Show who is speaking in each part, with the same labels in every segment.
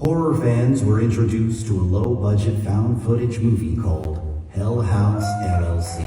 Speaker 1: Horror fans were introduced to a low-budget found footage movie called Hell House LLC.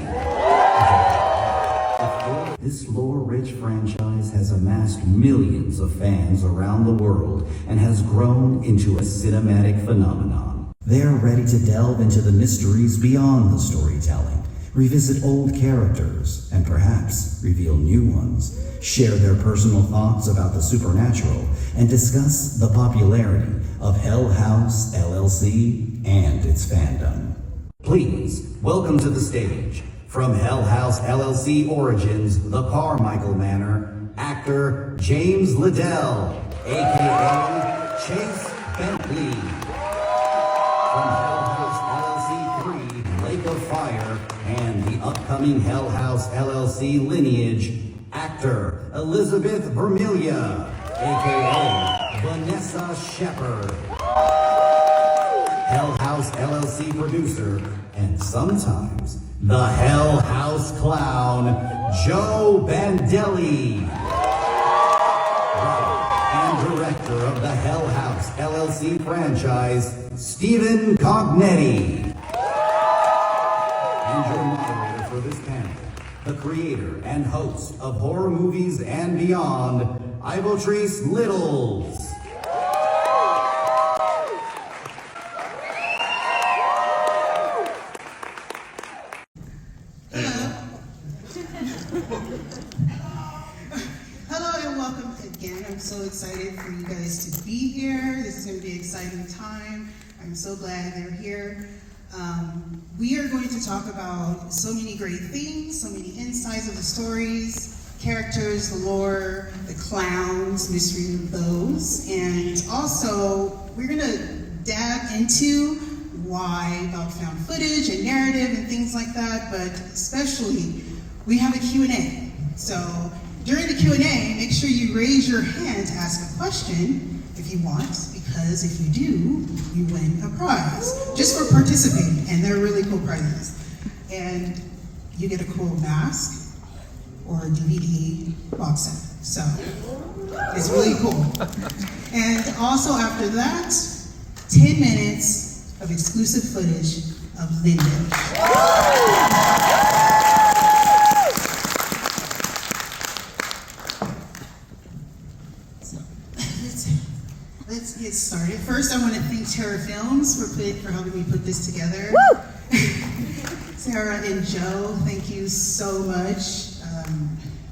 Speaker 1: This lore-rich franchise has amassed millions of fans around the world and has grown into a cinematic phenomenon. They're ready to delve into the mysteries beyond the storytelling, revisit old characters, and perhaps reveal new ones, share their personal thoughts about the supernatural, and discuss the popularity of Hell House LLC and its fandom. Please, welcome to the stage, from Hell House LLC Origins, the Carmichael Manor, actor James Liddell, aka Chase Bentley. From Hell House LLC 3, Lake of Fire, and the upcoming Hell House LLC Lineage, actor Elizabeth Vermilia, aka Vanessa Shepard. Hell House LLC producer, and sometimes the Hell House Clown, Joe Bandelli. And director of the Hell House LLC franchise, Stephen Cognetti. And your moderator for this panel, the creator and host of horror movies and beyond, Ivotres Littles.
Speaker 2: Hello and welcome again. I'm so excited for you guys to be here. This is going to be an exciting time. I'm so glad they're here. We are going to talk about so many great things, so many insights of the stories, characters, the lore, the clowns, mystery of those, and also we're going to dab into why about found footage and narrative and things like that, but especially we have a Q&A. So during the Q&A, make sure you raise your hand to ask a question if you want, because if you do, you win a prize just for participating, and they're really cool prizes. And you get a cool mask or a DVD box set. So it's really cool. And also after that, 10 minutes of exclusive footage of Lineage. Let's get started. First, I want to thank Terror Films for helping me put this together. Sarah and Joe, thank you so much.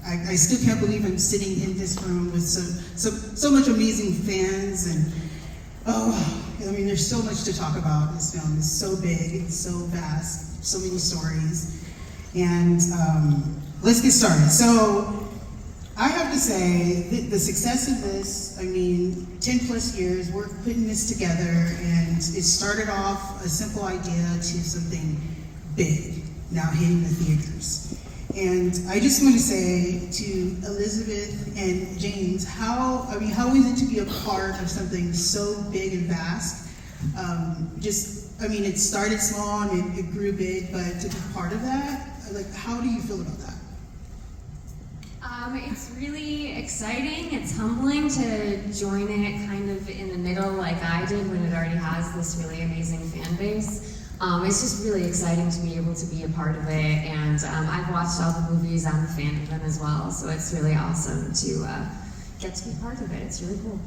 Speaker 2: I still can't believe I'm sitting in this room with so much amazing fans, and there's so much to talk about. This film is so big, it's so vast, so many stories, and let's get started. So I have to say, the success of this, 10 plus years, we're putting this together, and it started off a simple idea to something big, now hitting the theaters. And I just want to say to Elizabeth and James, how is it to be a part of something so big and vast? It started small and it grew big, but to be part of that, how do you feel about that?
Speaker 3: It's really exciting. It's humbling to join it kind of in the middle like I did when it already has this really amazing fan base. It's just really exciting to be able to be a part of it, and I've watched all the movies. I'm a fan of them as well, so it's really awesome to get to be part of it. It's really cool.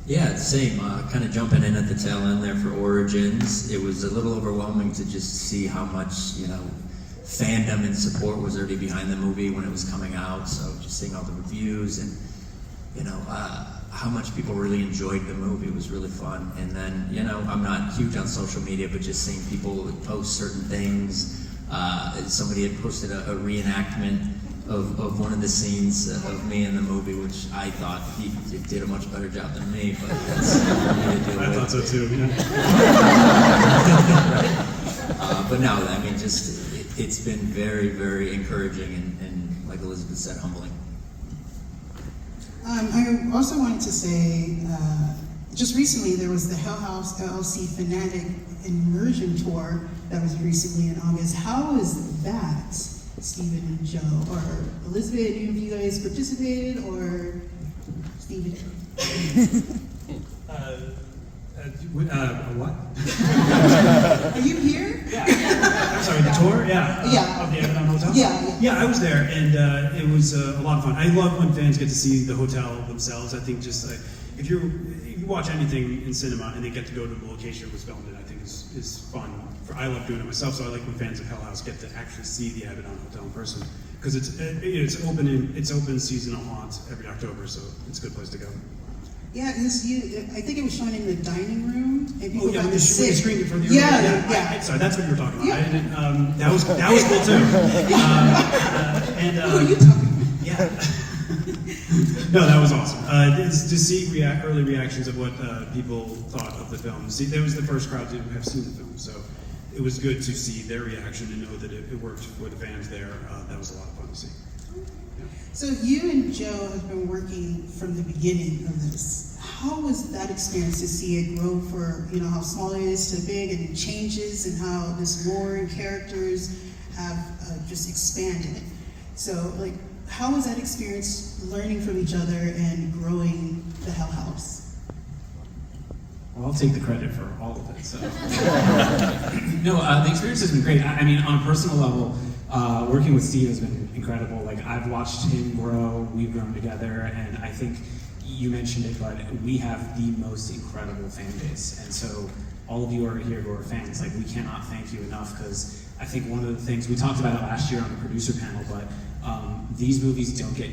Speaker 4: Yeah, same. Kind of jumping in at the tail end there for Origins. It was a little overwhelming to just see how much, fandom and support was already behind the movie when it was coming out. So just seeing all the reviews and, how much people really enjoyed the movie was really fun. And then, I'm not huge on social media, but just seeing people post certain things. Somebody had posted a reenactment of one of the scenes of me in the movie, which I thought he did a much better job than me, but that's for me to deal with.
Speaker 5: I thought so too, yeah.
Speaker 4: But no, it's been very, very encouraging and like Elizabeth said, humbling.
Speaker 2: I also wanted to say, just recently there was the Hell House LLC Fanatic Immersion Tour that was recently in August. How was that, Stephen and Joe? Or Elizabeth, any of you guys participated, or Stephen?
Speaker 5: What?
Speaker 2: Are you here?
Speaker 5: Yeah. I'm sorry, the tour? Yeah.
Speaker 2: Yeah.
Speaker 5: Of the Avalon Hotel?
Speaker 2: Yeah.
Speaker 5: Yeah, I was there, and it was a lot of fun. I love when fans get to see the hotel themselves. I think just if you watch anything in cinema and they get to go to the location it was filmed in, I think is fun. I love doing it myself, so I like when fans of Hell House get to actually see the Avalon Hotel in person because it's open seasonal haunt every October, so it's a good place to go.
Speaker 2: Yeah, I think it was shown in the dining room, and people got to
Speaker 5: we
Speaker 2: sit.
Speaker 5: screened it for the
Speaker 2: Yeah.
Speaker 5: Sorry, that's what you were talking about.
Speaker 2: Yeah.
Speaker 5: I didn't, that was cool too.
Speaker 2: Who are you talking about?
Speaker 5: Yeah. No, that was awesome. It's to see early reactions of what people thought of the film. See, that was the first crowd to have seen the film, so it was good to see their reaction and know that it worked for the fans there. That was a lot of fun to see.
Speaker 2: So you and Joe have been working from the beginning of this. How was that experience to see it grow for, how small it is to big and it changes and how this lore and characters have just expanded? So, how was that experience learning from each other and growing the Hell House?
Speaker 6: Well, I'll take the credit for all of it. So, no, the experience has been great. I mean, on a personal level, working with Steve has been incredible. I've watched him grow. We've grown together, and I think you mentioned it, but we have the most incredible fan base. And so, all of you are here who are fans. We cannot thank you enough because I think one of the things we talked about it last year on the producer panel, but these movies don't get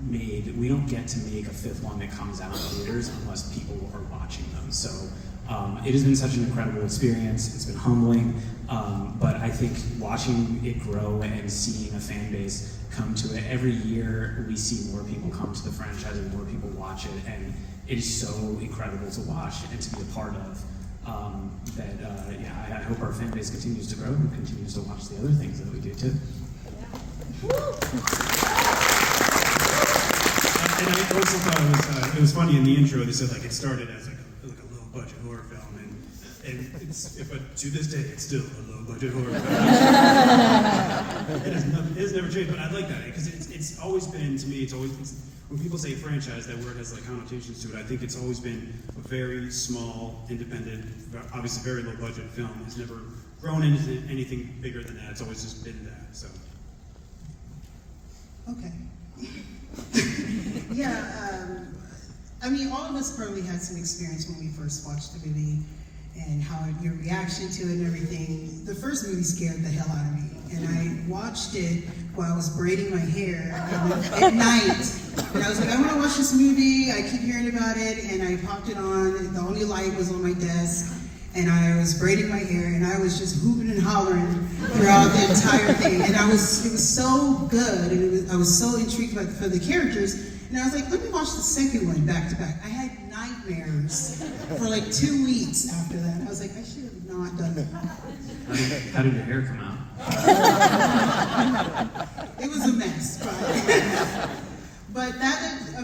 Speaker 6: made. We don't get to make a fifth one that comes out in theaters unless people are watching them. So it has been such an incredible experience. It's been humbling, but I think watching it grow and seeing a fan base come to it every year, we see more people come to the franchise and more people watch it, and it is so incredible to watch and to be a part of. I hope our fan base continues to grow and continues to watch the other things that we do too.
Speaker 5: And I also thought it was funny in the intro. They said it started as a low budget horror film, and but to this day it's still a low budget horror film. It has never changed, but I like that because it's always been, to me, when people say franchise, that word has connotations to it. I think it's always been a very small, independent, obviously very low budget film. It's never grown into anything bigger than that. It's always just been that. So.
Speaker 2: Okay. All of us probably had some experience when we first watched the movie and how your reaction to it and everything. The first movie scared the hell out of me, and I watched it while I was braiding my hair at night. And I was like, I want to watch this movie. I keep hearing about it, and I popped it on. The only light was on my desk. And I was braiding my hair, and I was just hooping and hollering throughout the entire thing. And it was so good, and I was so intrigued for the characters. And I was like, let me watch the second one back to back. I had nightmares for 2 weeks after that. I was like, I should have not done that.
Speaker 6: How did your hair come out?
Speaker 2: It was a mess, but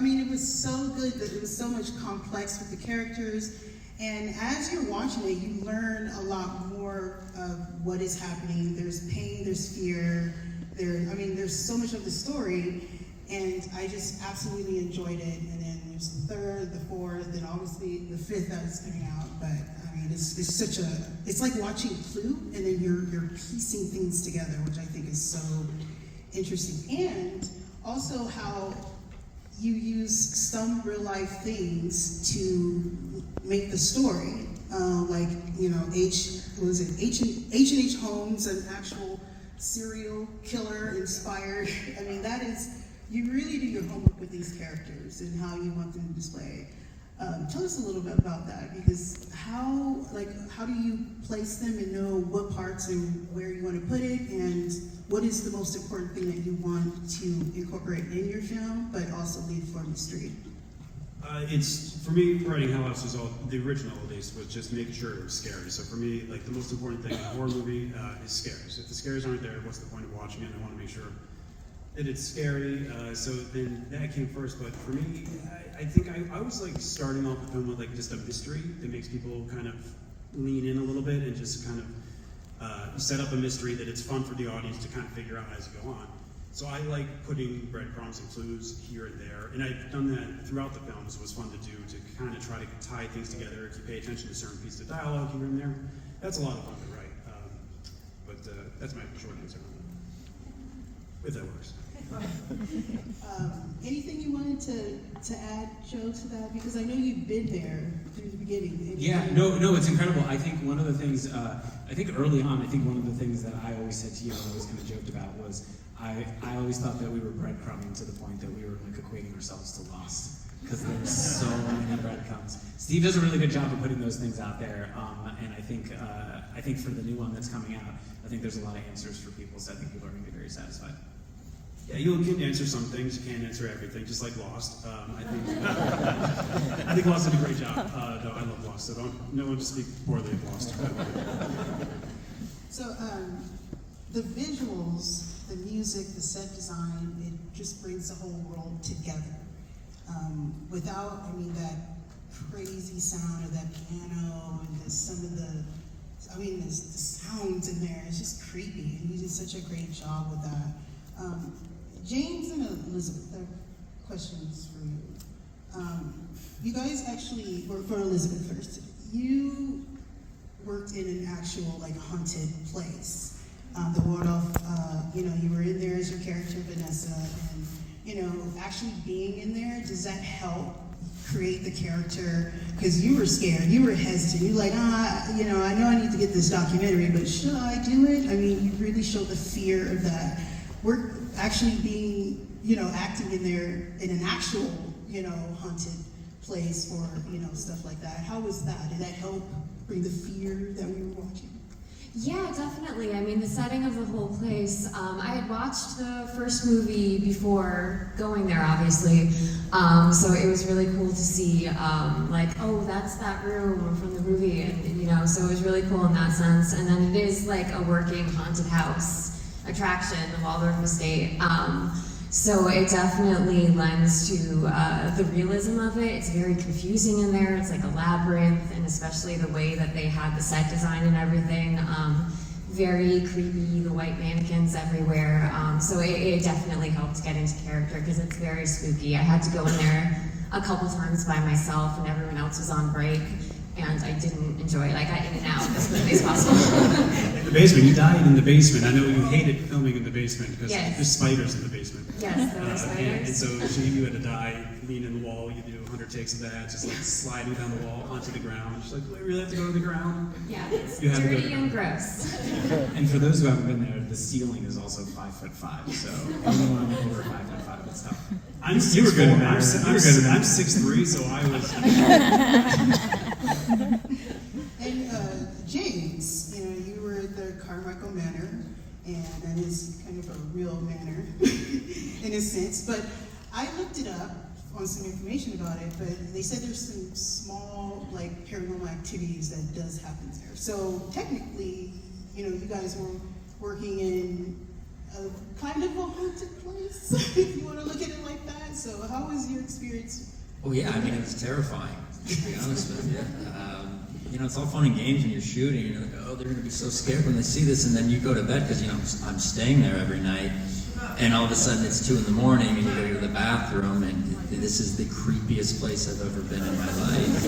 Speaker 2: it was so good that it was so much complex with the characters. And as you're watching it, you learn a lot more of what is happening. There's pain, there's fear, there's so much of the story, and I just absolutely enjoyed it. And then there's the third, the fourth, and obviously the fifth that is coming out. But it's like watching Clue, and then you're piecing things together, which I think is so interesting. And also how you use some real life things to make the story, H&H Holmes, an actual serial killer inspired. You really do your homework with these characters and how you want them to display. Tell us a little bit about that, because how do you place them and know what parts and where you want to put it, and what is the most important thing that you want to incorporate in your film, but also leave for the street?
Speaker 5: For me, writing Hell House the original at least, was just making sure it was scary. So for me, the most important thing in a horror movie is scares. If the scares aren't there, what's the point of watching it? I want to make sure that it's scary. So then that came first. But for me, I think I was starting off the film with just a mystery that makes people kind of lean in a little bit and just kind of set up a mystery that it's fun for the audience to kind of figure out as you go on. So I like putting breadcrumbs and clues here and there, and I've done that throughout the films. It was fun to do, to kind of try to tie things together. If you pay attention to certain pieces of dialogue here and there, that's a lot of fun to write. But that's my short answer on that, if that works.
Speaker 2: Anything you wanted to add, Joe, to that? Because I know you've been there through the beginning.
Speaker 6: Yeah, no, it's incredible. I think one of the things, I think early on, I think one of the things that I always said to you and always kind of joked about was, I always thought that we were breadcrumbing to the point that we were like equating ourselves to Lost, because there's so many breadcrumbs. Steve does a really good job of putting those things out there, and I think for the new one that's coming out, I think there's a lot of answers for people, so I think people are going to be very satisfied.
Speaker 5: Yeah, you can answer some things, you can't answer everything, just like Lost. I think Lost did a great job, though I love Lost, so no one just speak poorly of Lost.
Speaker 2: So the visuals, the music, the set design, it just brings the whole world together. Without, that crazy sound of that piano and the sounds in there, it's just creepy, and you did such a great job with that. James and Elizabeth, I have questions for you. You guys actually, for Elizabeth first, you worked in an actual haunted place. The Waldorf, you were in there as your character, Vanessa, and actually being in there, does that help create the character? Because you were scared, you were hesitant, you were like, I know I need to get this documentary, but should I do it? You really showed the fear of that. We're actually being, acting in there in an actual, haunted place or, stuff like that. How was that? Did that help bring the fear that we were watching?
Speaker 3: Yeah, definitely. The setting of the whole place, I had watched the first movie before going there, obviously, so it was really cool to see, oh, that's that room from the movie, and so it was really cool in that sense. And then it is like a working haunted house attraction, the Waldorf Estate. So it definitely lends to the realism of it. It's very confusing in there. It's like a labyrinth, and especially the way that they had the set design and everything. Very creepy, the white mannequins everywhere. So it definitely helped get into character because it's very spooky. I had to go in there a couple times by myself and everyone else was on break. And I didn't enjoy it. I got in and out as quickly as possible.
Speaker 5: In the basement, you died in the basement. I know you hated filming in the basement because
Speaker 3: Yes.
Speaker 5: there's spiders in the basement.
Speaker 3: Yes, there were spiders.
Speaker 5: And so you had to die, lean in the wall, you do 100 takes of that, just sliding down the wall onto the ground. She's like, do I really have to go to the ground?
Speaker 3: Yeah, it's
Speaker 5: You had to go
Speaker 3: dirty
Speaker 5: to
Speaker 3: and gross.
Speaker 6: And for those who haven't been there, the ceiling is also 5'5", so anyone over 5'5", it's tough.
Speaker 5: You were good. I'm 6'3", so I was.
Speaker 2: And James, you were at the Carmichael Manor, and that is kind of a real manor in a sense. But I looked it up on some information about it, but they said there's some small paranormal activities that does happen there. So technically, you guys were working in a kind of a haunted place, if you want to look at it like that. So how was your experience?
Speaker 4: Oh yeah, it was terrifying, to be honest with you. It's all fun and games when you're shooting, and you're like, oh, they're going to be so scared when they see this, and then you go to bed, because, I'm staying there every night, and all of a sudden it's 2 in the morning, and you go to the bathroom, and this is the creepiest place I've ever been in my life.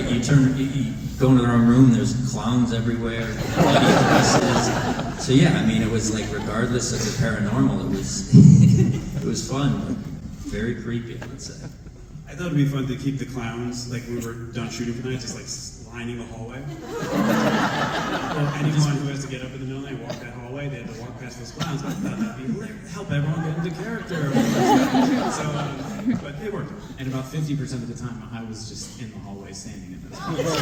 Speaker 4: You go into the wrong room, there's clowns everywhere, bloody dresses. So yeah, it was regardless of the paranormal, it was fun, but very creepy, I would say.
Speaker 5: I thought it'd be fun to keep the clowns, when we were done shooting for the night, just lining the hallway. Or anyone who has to get up in the middle of the night, walk that hallway, they have to walk past those clowns. I thought that'd be help everyone get into character. So, but it worked.
Speaker 6: And about 50% of the time, I was just in the hallway standing in those places.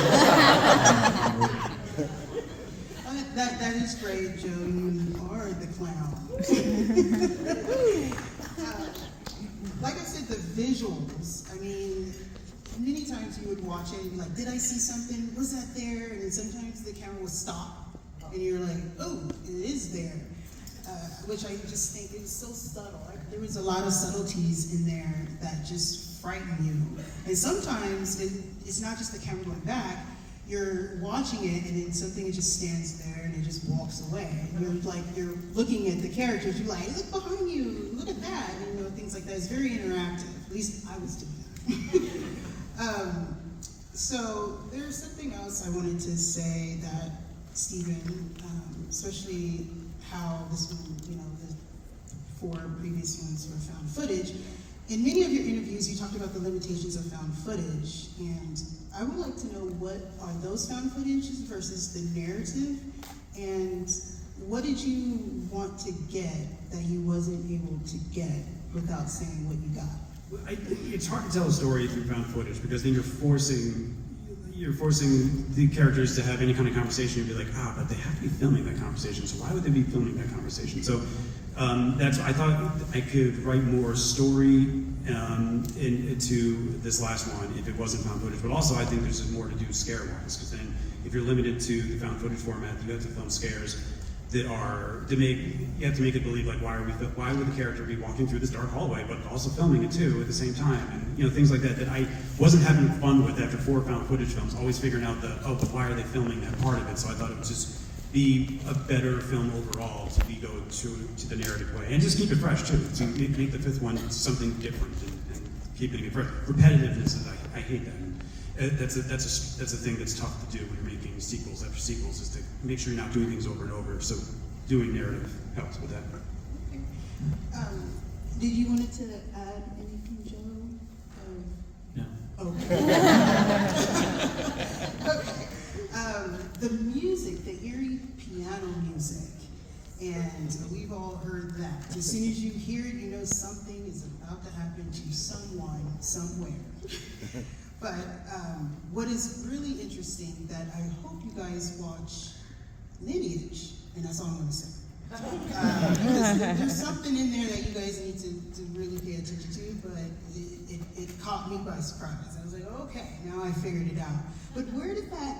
Speaker 2: That is great, Joe. You are the clown. Like I said, the visuals. Many times you would watch it and be like, did I see something? Was that there? And then sometimes the camera would stop and you're like, oh, it is there. Which I just think is so subtle. There was a lot of subtleties in there that just frighten you. And sometimes it's not just the camera going back, you're watching it and then something just stands there and it just walks away. And you're looking at the characters, you're like, look behind you, look at that, and things like that. It's very interactive. At least I was doing that. So there's something else I wanted to say that Stephen, especially how this one, the 4 previous ones were found footage. In many of your interviews, you talked about the limitations of found footage, and I would like to know what are those found footages versus the narrative, and what did you want to get that you wasn't able to get without saying what you got?
Speaker 5: It's hard to tell a story through found footage because then you're forcing the characters to have any kind of conversation. You'd be like, but they have to be filming that conversation, so why would they be filming that conversation? So that's I thought I could write more story into this last one if it wasn't found footage, but also I think there's more to do scare-wise, because then if you're limited to the found footage format, you have to film scares that are you have to make it believe, like, why would the character be walking through this dark hallway but also filming it too at the same time, and things like that I wasn't having fun with after 4 found footage films, always figuring out but why are they filming that part of it? So I thought it would just be a better film overall to go to the narrative way, and just keep it fresh too, to make the 5th one something different and keeping it fresh. Repetitiveness, I hate that. That's a thing that's tough to do when you're making sequels after sequels, is to make sure you're not doing things over and over. So doing narrative helps with that.
Speaker 2: Did you want to add anything, Joe?
Speaker 6: No.
Speaker 2: Okay. Okay. The music, the eerie piano music, and we've all heard that. As soon as you hear it, you know something is about to happen to someone, somewhere. But what is really interesting that I hope you guys watch Lineage, and that's all I'm going to say. Because there's something in there that you guys need to really pay attention to, but it caught me by surprise. I was like, okay, now I figured it out. But where did that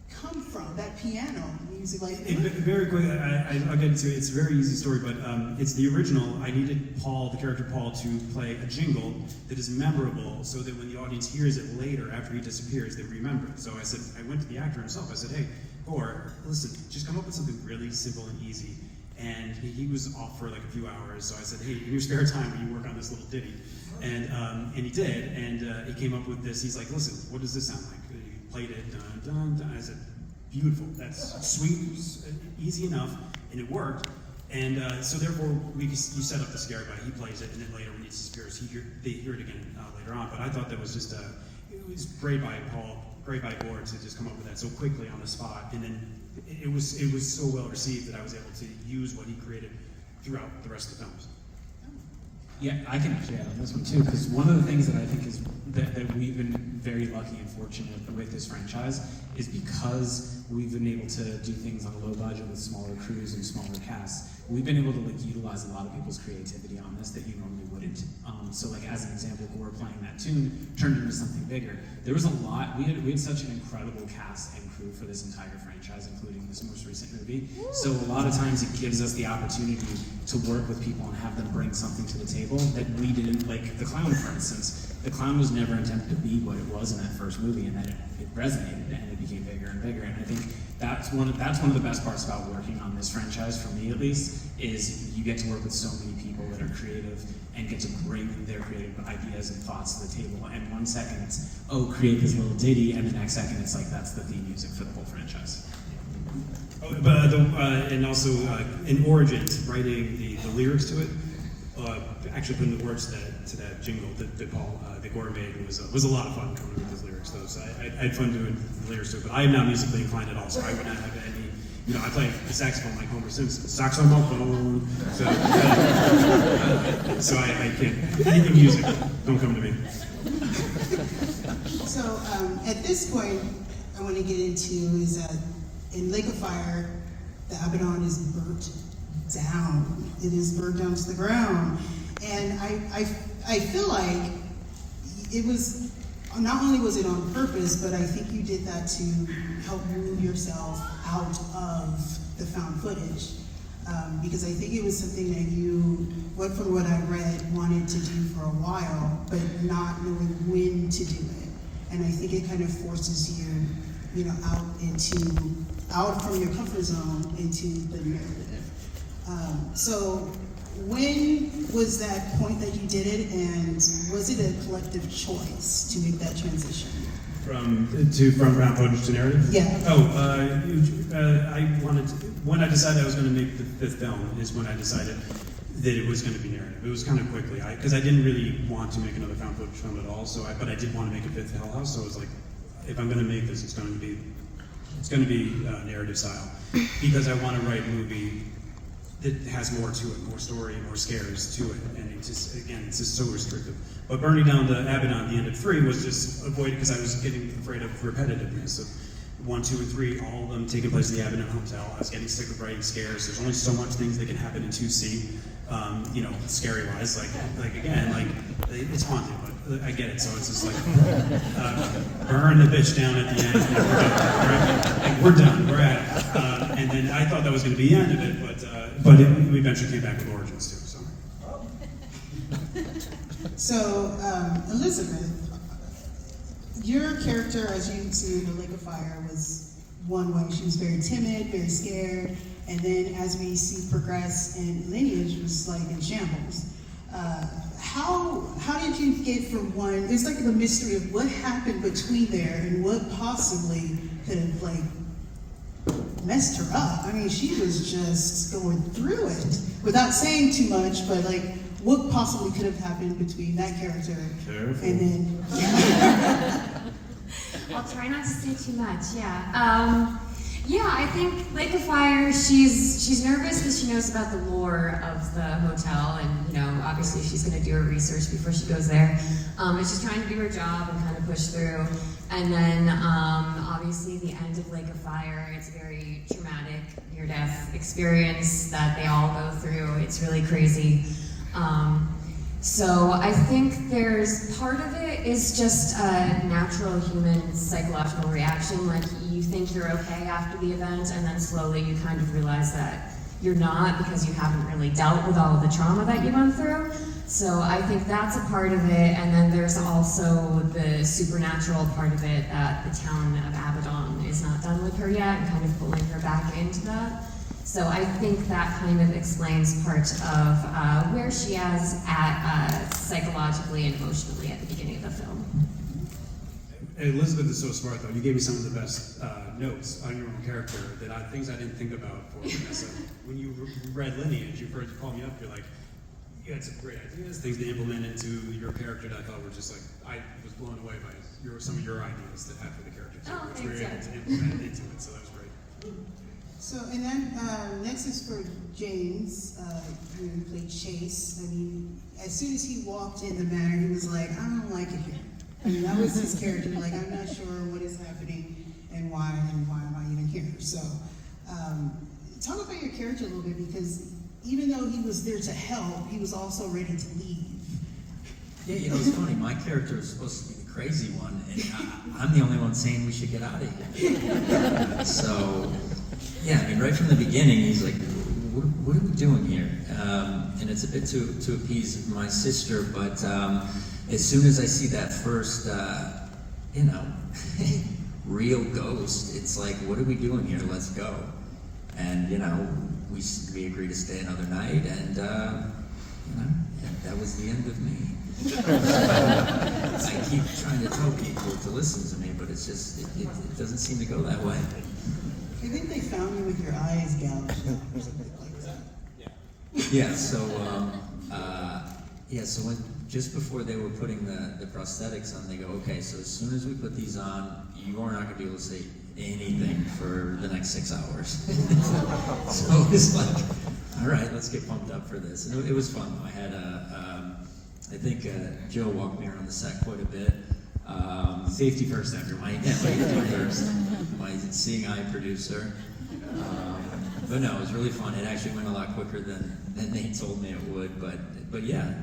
Speaker 2: come from, that piano music?
Speaker 5: Very quick, I'll get into it. It's a very easy story, but it's the original. I needed the character Paul, to play a jingle that is memorable, so that when the audience hears it later, after he disappears, they remember it. So I went to the actor himself. I said, hey, Gore, listen, just come up with something really simple and easy. And he was off for like a few hours, so I said, hey, in your spare time, will you work on this little ditty? And he did, and he came up with this. He's like, listen, what does this sound like? He played it, dun, dun, dun. I said, beautiful, that's sweet, easy enough, and it worked. And so therefore, you set up the scare by he plays it, and then later when he disappears, they hear it again later on. But I thought that was just it was great by Paul, great by Gore to just come up with that so quickly on the spot, and then it was so well received that I was able to use what he created throughout the rest of the films.
Speaker 6: Yeah, I can actually add on this one too, because one of the things that I think is that we've been very lucky and fortunate with this franchise is because we've been able to do things on a low budget with smaller crews and smaller casts. We've been able to utilize a lot of people's creativity on this that you normally wouldn't. So as an example, Gore playing that tune turned into something bigger. There was a lot. We had such an incredible cast and crew for this entire franchise, including this most recent movie. So a lot of times it gives us the opportunity to work with people and have them bring something to the table that we didn't, like the Clown, for instance. The Clown was never intended to be what it was in that first movie, and then it resonated and it became bigger and bigger. And I think that's one of the best parts about working on this franchise, for me at least, is you get to work with so many people that are creative and get to bring their creative ideas and thoughts to the table. And 1 second it's, create this little ditty, and the next second it's like, that's the theme music for the whole franchise.
Speaker 5: And also in Origins, writing the lyrics to it, actually putting the words to that jingle that Paul that Gore made was a lot of fun coming up with his lyrics though. So I had fun doing the lyrics to it, but I am not musically inclined at all, so I would not have any. I play the saxophone like Homer Simpson. Saxophone. So I can't. Anything music, don't come to me.
Speaker 2: So at this point, I want to get into is that in Lake of Fire, the Abaddon is burnt down. It is burnt down to the ground. And I feel like it was, not only was it on purpose, but I think you did that to help move yourself out of the found footage. Because I think it was something that you, from what I read, wanted to do for a while, but not knowing when to do it. And I think it kind of forces you out from your comfort zone into the narrative. So when was that point that you did it, and was it a collective choice to make that transition?
Speaker 5: From found footage to narrative?
Speaker 2: Yeah.
Speaker 5: I wanted to, when I decided I was going to make the fifth film is when I decided that it was going to be narrative. It was kind of quickly, because I didn't really want to make another found footage film at all. But I did want to make a fifth Hell House. So I was like, if I'm going to make this, it's going to be narrative style, because I want to write a movie that has more to it, more story, more scares to it, and it's just so restrictive. But burning down the Abaddon at the end of 3 was just avoided because I was getting afraid of repetitiveness of 1, 2, and 3, all of them taking place in the Abaddon Hotel. I was getting sick of writing scares. There's only so much things that can happen in 2C, scary wise. Like again, it's haunted, but I get it. So it's just like burn the bitch down at the end. And we're done. We're at it. And then I thought that was going to be the end of it, but we eventually came back with Origins too.
Speaker 2: So, Elizabeth, your character, as you see in The Lake of Fire, was one way. She was very timid, very scared, and then as we see progress in Lineage, was like in shambles. How did you get from one? There's like the mystery of what happened between there and what possibly could have messed her up. I mean, she was just going through it without saying too much, but what possibly could have happened between that character and then?
Speaker 3: I'll try not to say too much. Yeah. I think Lake of Fire. She's nervous because she knows about the lore of the hotel, and obviously she's going to do her research before she goes there. And she's trying to do her job and kind of push through. And then obviously the end of Lake of Fire. It's a very traumatic near-death experience that they all go through. It's really crazy. So I think there's part of it is just a natural human psychological reaction. Like you think you're okay after the event, and then slowly you kind of realize that you're not, because you haven't really dealt with all of the trauma that you went through. So I think that's a part of it, and then there's also the supernatural part of it, that the town of Abaddon is not done with her yet, and kind of pulling her back into that. So I think that kind of explains part of where she is at psychologically and emotionally at the beginning of the film.
Speaker 5: Elizabeth is so smart, though. You gave me some of the best notes on your own character things I didn't think about for Vanessa. When you read Lineage, you first called me up. You're like, you had some great ideas, things to implement into your character that I thought were just I was blown away by some of your ideas that had for the character too, which we were able to implement into it. So that was great.
Speaker 2: So, and then next is for James, who played Chase. I mean, as soon as he walked in the manor, he was like, I don't like it here. I mean, that was his character. Like, I'm not sure what is happening and why am I even here? So, talk about your character a little bit, because even though he was there to help, he was also ready to leave.
Speaker 4: Yeah, it's funny. My character is supposed to be the crazy one, and I'm the only one saying we should get out of here. So, yeah, I mean, right from the beginning, he's like, what are we doing here? And it's a bit to appease my sister, but as soon as I see that first, real ghost, it's like, what are we doing here? Let's go. And, we agreed to stay another night, and, that was the end of me. I keep trying to tell people to listen to me, but it's just, it doesn't seem to go that way.
Speaker 2: I think they found you with your eyes gouged out or something like that.
Speaker 4: Yeah, so when just before they were putting the prosthetics on, they go, okay, so as soon as we put these on, you are not going to be able to say anything for the next 6 hours. So it's like, all right, let's get pumped up for this. And it was fun though. I had I think Joe walked me around the set quite a bit.
Speaker 6: Safety first, everyone.
Speaker 4: Safety first. My seeing eye producer. But no, it was really fun. It actually went a lot quicker than they told me it would. But yeah,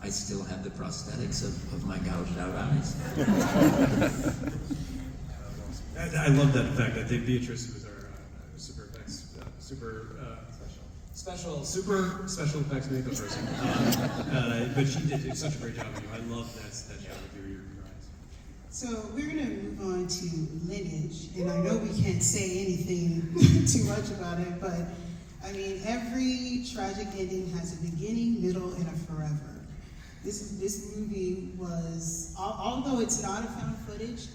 Speaker 4: I still have the prosthetics of my gouged out eyes.
Speaker 5: I love that effect. I think Beatrice, who was our super effects, special effects makeup person, but she did such a great job of you. I love that job of your eyes.
Speaker 2: So we're gonna move on to Lineage, and I know we can't say anything too much about it, but I mean, every tragic ending has a beginning, middle, and a forever. This movie was, although it's not a found footage,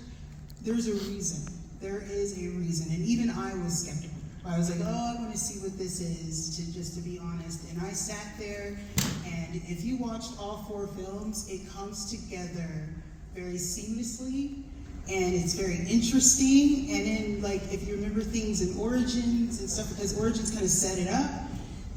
Speaker 2: there's a reason. There is a reason, and even I was skeptical. I was like, oh, I want to see what this is, to be honest. And I sat there, and if you watched all 4 films, it comes together very seamlessly, and it's very interesting. And then, like, if you remember things in Origins and stuff, because Origins kind of set it up,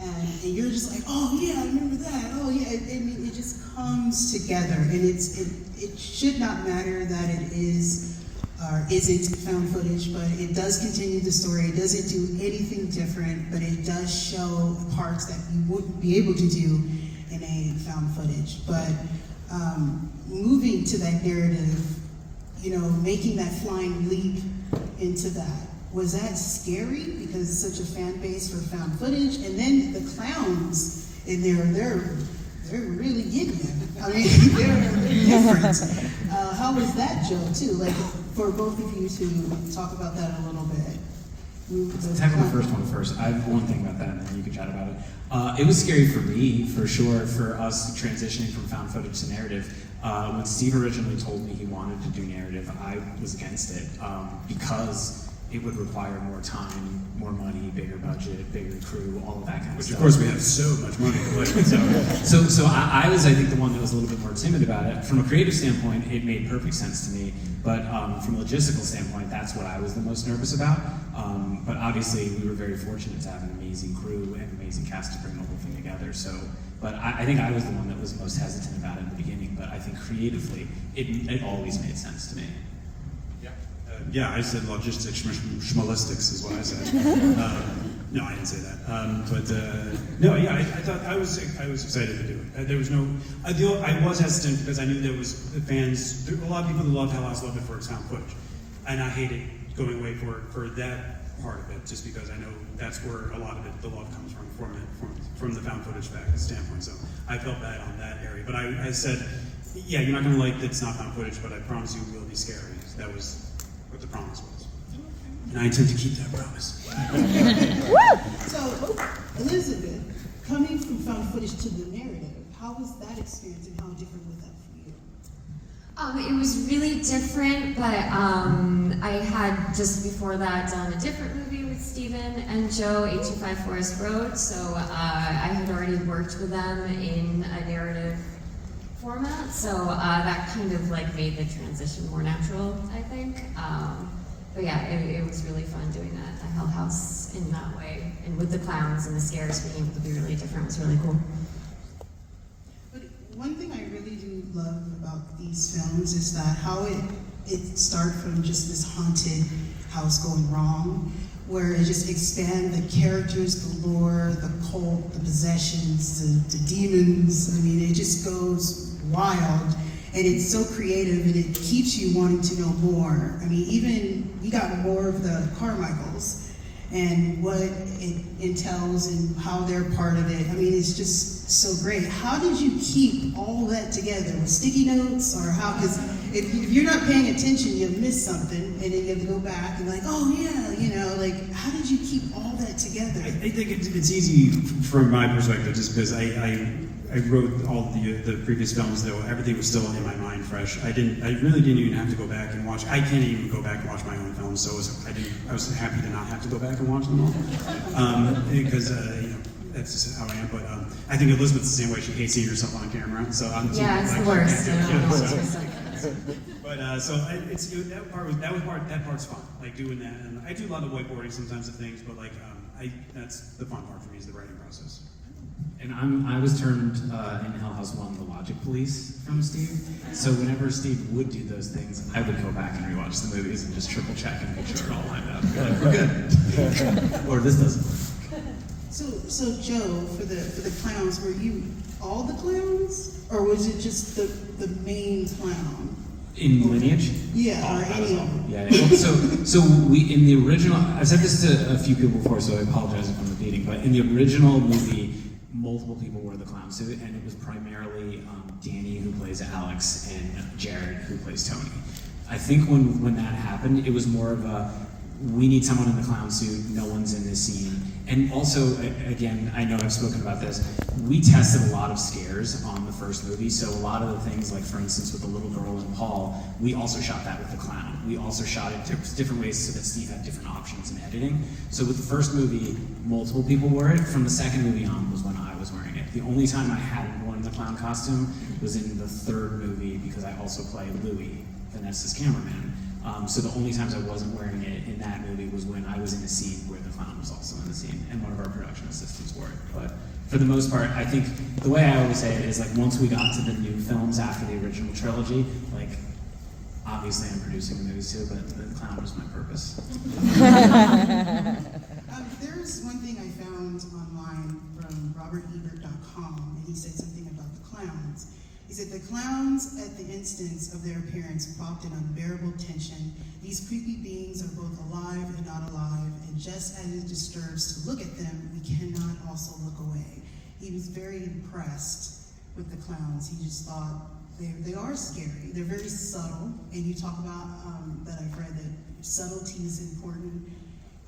Speaker 2: and you're just like, oh yeah, I remember that. Oh yeah, it just comes together, and it should not matter that it is or isn't found footage, but it does continue the story. It doesn't do anything different, but it does show parts that you wouldn't be able to do in a found footage. But moving to that narrative, you know, making that flying leap into that, was that scary because it's such a fan base for found footage? And then the clowns in there, they're really getting it. I mean, they're different. How was that, Joe, too? Like, for both of you to talk about that a little bit.
Speaker 6: Tackle the first one first. I have one thing about that, and then you can chat about it. It was scary for me, for sure, for us transitioning from found footage to narrative. When Steve originally told me he wanted to do narrative, I was against it because it would require more time, more money, bigger budget, bigger crew, all of that kind of stuff.
Speaker 5: Which, of course, we have so much money to play with.
Speaker 6: So I was, I think, the one that was a little bit more timid about it. From a creative standpoint, it made perfect sense to me. But from a logistical standpoint, that's what I was the most nervous about. But obviously, we were very fortunate to have an amazing crew and amazing cast to bring the whole thing together. So, but I think I was the one that was most hesitant about it in the beginning. But I think creatively, it always made sense to me.
Speaker 5: Yeah, I said logistics, schmalistics is what I said. No, I didn't say that. No, yeah, I thought I was excited to do it. There was no, I was hesitant because I knew there was fans. A lot of people that love Hell House love it for its found footage, and I hated going away for that part of it, just because I know that's where a lot of it, the love comes from the found footage standpoint. So I felt bad on that area, but I said, yeah, you're not going to like that it's not found footage, but I promise you it will be scary. That was what the promise was. And I intend to keep that promise.
Speaker 2: So, Elizabeth, coming from found footage to the narrative, how was that experience and how different was that for you?
Speaker 3: It was really different, but I had just before that done a different movie with Steven and Joe, 825 Forest Road, so I had already worked with them in a narrative format, so that kind of like made the transition more natural, I think. But yeah, it was really fun doing that at Hell House in that way, and with the clowns and the scares being able to be really different was really cool.
Speaker 2: But one thing I really do love about these films is that how it started from just this haunted house going wrong, where it just expand the characters, the lore, the cult, the possessions, the demons. I mean, it just goes wild, and it's so creative, and it keeps you wanting to know more. I mean, even we got more of the Carmichaels and what it entails and how they're part of it. I mean, it's just so great. How did you keep all that together? With sticky notes, or how? Because if you're not paying attention, you miss something, and then you have to go back and like, oh yeah, you know, like, how did you keep all that together?
Speaker 5: I think it's easy from my perspective, just because I wrote all the previous films, though everything was still in my mind fresh. I really didn't even have to go back and watch. I can't even go back and watch my own films, so I was happy to not have to go back and watch them all, because you know, that's just how I am. But I think Elizabeth's the same way. She hates seeing herself on camera, so I'm
Speaker 3: Yeah, it's
Speaker 5: like,
Speaker 3: the worst.
Speaker 5: that part's fun, like doing that. And I do a lot of whiteboarding sometimes of things, but like that's the fun part for me, is the writing process.
Speaker 6: And I was termed in Hell House 1 the logic police from Steve. So whenever Steve would do those things, I would go back and rewatch the movies and just triple check and make sure it all lined up. Be like, we're good. Or this doesn't work.
Speaker 2: So Joe, for the clowns, were you all the clowns, or was it just the main clown?
Speaker 6: In Lineage?
Speaker 2: Yeah,
Speaker 6: Oh,
Speaker 2: or
Speaker 6: that was
Speaker 2: any
Speaker 6: all.
Speaker 2: of them.
Speaker 6: Yeah. So we, in the original, I've said this to a few people before, so I apologize if I'm repeating, but in the original movie, multiple people wore the clown suit, and it was primarily Danny, who plays Alex, and Jared, who plays Tony. I think when that happened, it was more of a, we need someone in the clown suit, no one's in this scene. And also, again, I know I've spoken about this, we tested a lot of scares on the first movie, so a lot of the things, like for instance with the little girl and Paul, we also shot that with the clown. We also shot it different ways so that Steve had different options in editing. So with the first movie, multiple people wore it. From the second movie on was when I was wearing it. The only time I hadn't worn the clown costume was in the third movie because I also play Louis, Vanessa's cameraman. So the only times I wasn't wearing it in that movie was when I was in a scene where the clown was also in the scene, and one of our production assistants wore it. But for the most part, I think the way I always say it is like once we got to the new films after the original trilogy, like obviously I'm producing the movies too, but the clown was my purpose.
Speaker 2: There's one thing I found online from RobertEbert.com, and he said something about the clowns. He said, the clowns, at the instance of their appearance, propped an unbearable tension. These creepy beings are both alive and not alive, and just as it disturbs to look at them, we cannot also look away. He was very impressed with the clowns. He just thought they are scary. They're very subtle, and you talk about that I've read that subtlety is important,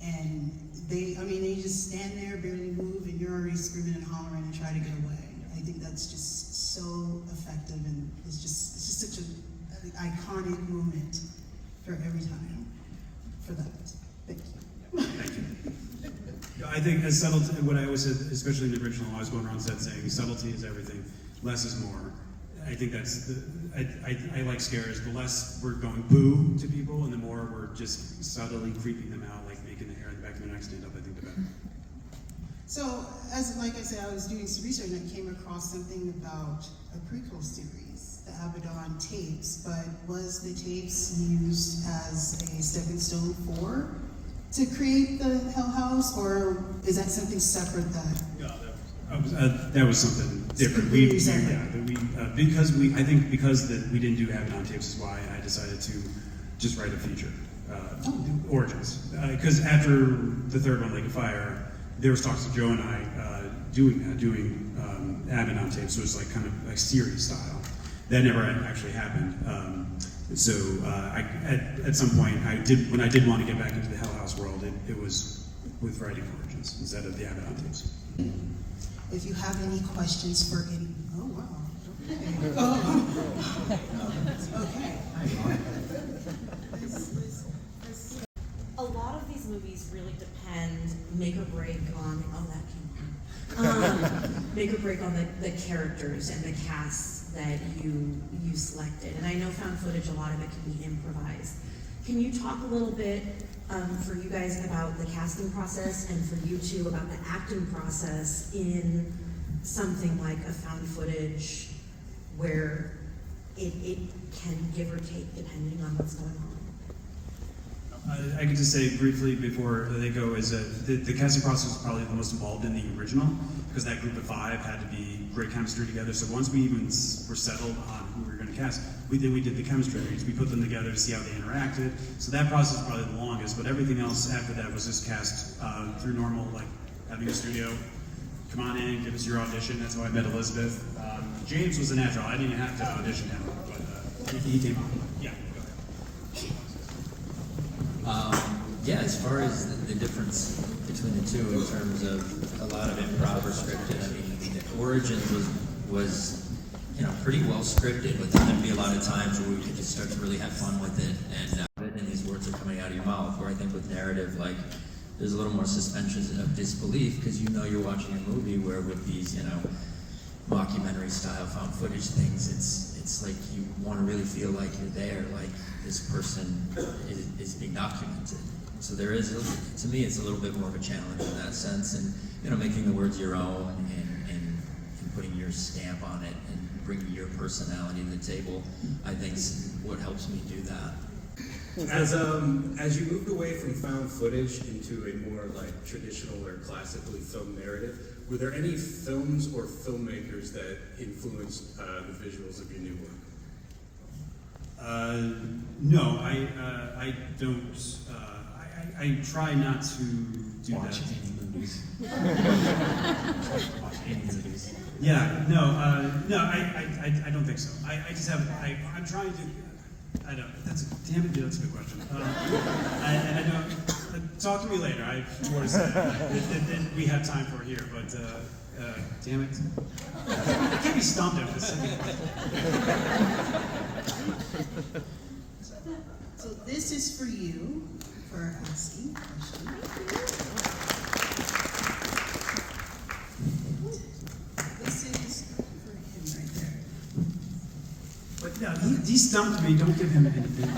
Speaker 2: and they just stand there, barely move, and you're already screaming and hollering and try to get away. I think that's just so effective, and it's just such an iconic moment for every time for that. Thank you.
Speaker 5: Thank you. I think as subtlety, what I always said, especially in the original, I was going around set saying subtlety is everything, less is more. I think that's I like scares. The less we're going boo to people, and the more we're just subtly creeping them out, like making the hair on the back of their neck stand up, I think the better.
Speaker 2: So, like I said, I was doing some research and I came across something about a prequel series, the Abaddon tapes, but was the tapes used as a stepping stone to create the Hell House, or is that something separate that?
Speaker 5: No, that was something different.
Speaker 2: Completely separate.
Speaker 5: Because we didn't do Abaddon tapes is why I decided to just write a feature, Origins. Because after the third one, Lake of Fire, there was talks of Joe and I doing Abaddon tapes, so it was like kind of like series style. That never actually happened. So at some point, when I did want to get back into the Hell House world, it was with writing Origins instead of the Abaddon tapes.
Speaker 2: If you have any questions for any, oh wow, okay.
Speaker 7: A lot of these movies really depend, make or break on make or break on the characters and the casts that you selected. And I know found footage, a lot of it can be improvised. Can you talk a little bit for you guys about the casting process, and for you two about the acting process in something like a found footage where it can give or take depending on what's going on?
Speaker 5: I can just say briefly before they go is that the casting process was probably the most involved in the original, because that group of 5 had to be great chemistry together. So once we even were settled on who we were going to cast, we did the chemistry reads. We put them together to see how they interacted. So that process was probably the longest, but everything else after that was just cast through normal, like having a studio. Come on in, give us your audition. That's how I met Elizabeth. James was a natural. I didn't even have to audition him, but he came on. Yeah.
Speaker 4: Yeah, as far as the difference between the two in terms of a lot of improv or scripted, I mean, Origins was pretty well scripted, but then there'd be a lot of times where we could just start to really have fun with it, and these words are coming out of your mouth, where I think with narrative, like, there's a little more suspension of disbelief, because you're watching a movie where with these, mockumentary style found footage things, it's like you want to really feel like you're there, like this person is being documented. So there is, to me, it's a little bit more of a challenge in that sense, and making the words your own and putting your stamp on it and bringing your personality to the table, I think is what helps me do that.
Speaker 8: As you moved away from found footage into a more like traditional or classically filmed narrative, were there any films or filmmakers that influenced the visuals of your new work?
Speaker 5: No, I don't. I try not to do
Speaker 6: Watch
Speaker 5: that.
Speaker 6: any movies. Watch any movies.
Speaker 5: Yeah, no, I don't think so. I just have. I'm trying to. I don't. Damn it, that's a good question. I don't. Talk to me later. I have more to say. We have time for it here, but damn it, I can't be stumped after this second question.
Speaker 2: So this is for you for asking questions. This is for him right there.
Speaker 5: But yeah, he stumped me. Don't give him anything.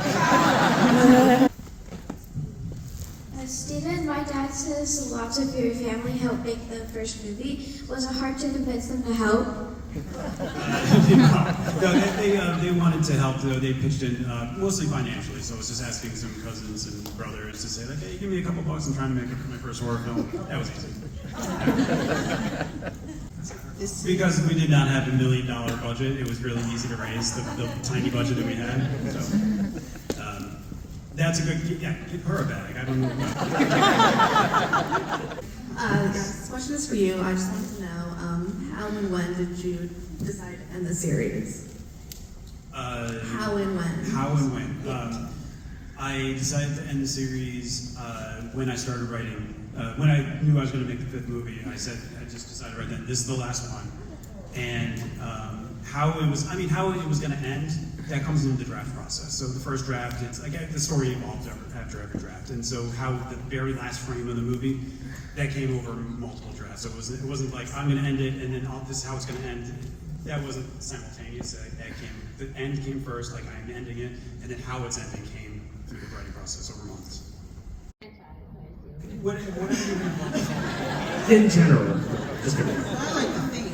Speaker 9: Steven, my dad says lots of your family helped make the first movie. Was it hard to convince them to help?
Speaker 5: No, they wanted to help. Though they pitched in mostly financially, so I was just asking some cousins and brothers to say like, "Hey, give me a couple bucks. I'm trying to make it for my first horror film." That was easy. Because we did not have $1 million budget, it was really easy to raise the tiny budget that we had. So, that's a good. Yeah, give her a bag. I don't know.
Speaker 10: This question is for you. I just want to know how and when did you decide to end the series? How and when?
Speaker 5: How and when? I decided to end the series when I started writing. When I knew I was going to make the 5th movie, I just decided right then, this is the last one. And how it was going to end, that comes into the draft process. So the first draft, it's like the story evolved after every draft. And so how the very last frame of the movie, that came over multiple drafts. So it wasn't like, I'm going to end it, and then this is how it's going to end. That wasn't simultaneous. The end came first, like I'm ending it, and then how it's ending came through the writing process over months. What are you going to
Speaker 6: In general, just kidding.
Speaker 2: I like the theme.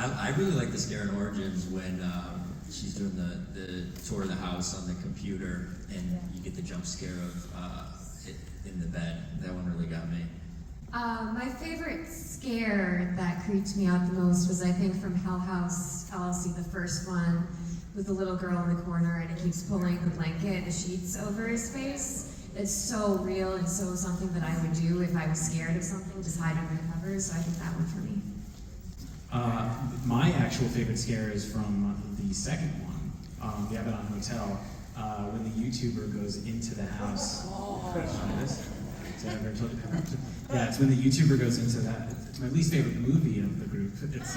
Speaker 4: I really like the scare in Origins when she's doing the tour of the house on the computer and you get the jump scare of it in the bed. That one really got me.
Speaker 3: My favorite scare that creeped me out the most was, I think, from Hell House LLC, the first one, with the little girl in the corner and it keeps pulling the blanket, the sheets over his face. It's so real and so something that I would do if I was scared of something, just hide under the covers. So I think that one for me.
Speaker 6: My actual favorite scare is from the second one, the Abaddon Hotel, when the YouTuber goes into the house. Yeah, it's when the YouTuber goes into that. It's my least favorite movie of the group. It's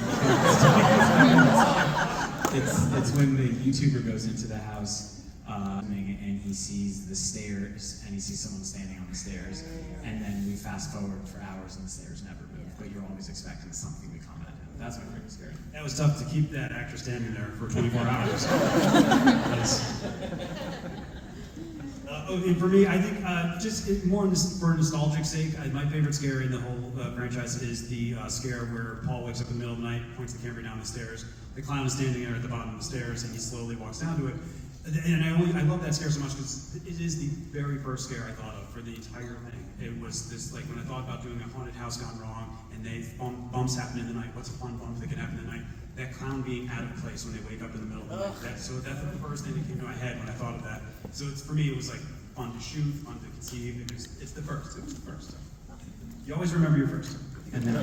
Speaker 6: when the YouTuber goes into the house and he sees the stairs and he sees someone standing on the stairs, and then we fast forward for hours and the stairs never move, but you're always expecting something to come at him. That's my favorite scare.
Speaker 5: That was tough to keep that actor standing there for 24 hours. And for me, I think just more for nostalgic sake, my favorite scare in the whole franchise is the scare where Paul wakes up in the middle of the night, points the camera down the stairs. The clown is standing there at the bottom of the stairs, and he slowly walks down to it. And I love that scare so much because it is the very first scare I thought of for the entire thing. It was this, like when I thought about doing a haunted house gone wrong, and bumps happen in the night. What's a fun bump that can happen in the night? That clown being out of place when they wake up in the middle of the night. That's the first thing that came to my head when I thought of that. So for me, it was like fun to shoot, fun to conceive. It's the first. It was the first. You always remember your first.
Speaker 6: And then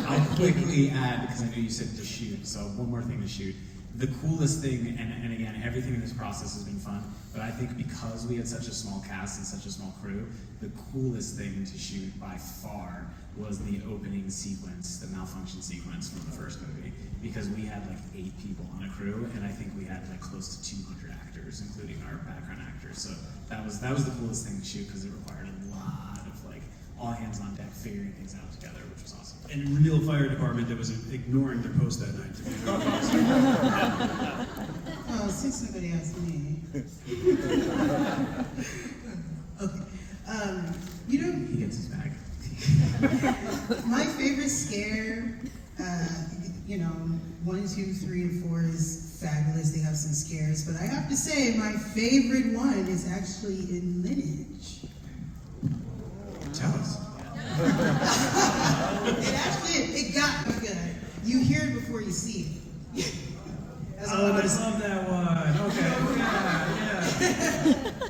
Speaker 6: I'll quickly add, because I know you said to shoot, so one more thing to shoot. The coolest thing, and again, everything in this process has been fun, but I think because we had such a small cast and such a small crew, the coolest thing to shoot by far was the opening sequence, the malfunction sequence from the first movie, because we had like 8 people on a crew, and I think we had like close to 200 actors, including our background actors. So that was the coolest thing to shoot because it required a lot of like all hands on deck figuring things out together, which was awesome.
Speaker 5: And real fire department that was ignoring their post that night.
Speaker 2: Oh, since nobody asked me. Okay.
Speaker 6: He gets his bag.
Speaker 2: My favorite scare, 1, 2, 3, and 4 is fabulous. They have some scares, but I have to say my favorite one is actually in Lineage.
Speaker 5: Tell us.
Speaker 2: It got me good. You hear it before you see it. That's all I'm
Speaker 5: I
Speaker 2: gonna say.
Speaker 5: love that one. Okay.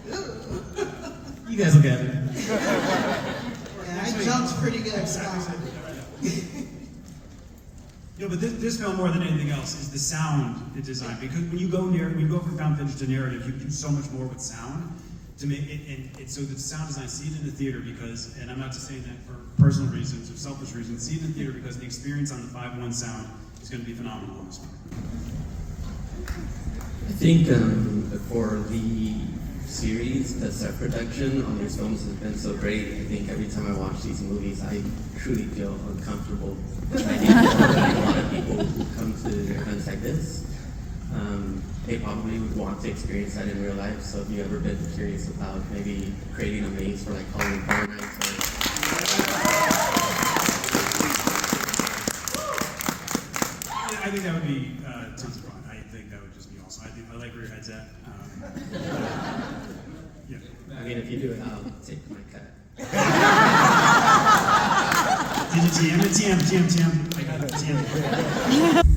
Speaker 5: Yeah.
Speaker 6: You guys will get it.
Speaker 2: Yeah, I jumped pretty good. So.
Speaker 5: Yeah, but this film more than anything else is the sound design, because when you go from found footage to narrative, you do so much more with sound to make it, and so the sound design, see it in the theater because, and I'm not just saying that for personal reasons or selfish reasons, see it in the theater because the experience on the 5.1 sound is going to be phenomenal in this one.
Speaker 11: I think for the series, the set production on these films has been so great. I think every time I watch these movies, I truly feel uncomfortable. I think a lot of people who come to events like this, they probably would want to experience that in real life. So if you've ever been curious about maybe creating a maze for like Halloween Horror Nights or
Speaker 5: I think that would be tons of fun. I think that would just be awesome. I like where your head's at. Yeah.
Speaker 11: I mean, if you do it, I'll take my cut.
Speaker 5: Did you TM it? TM. I got it. TM.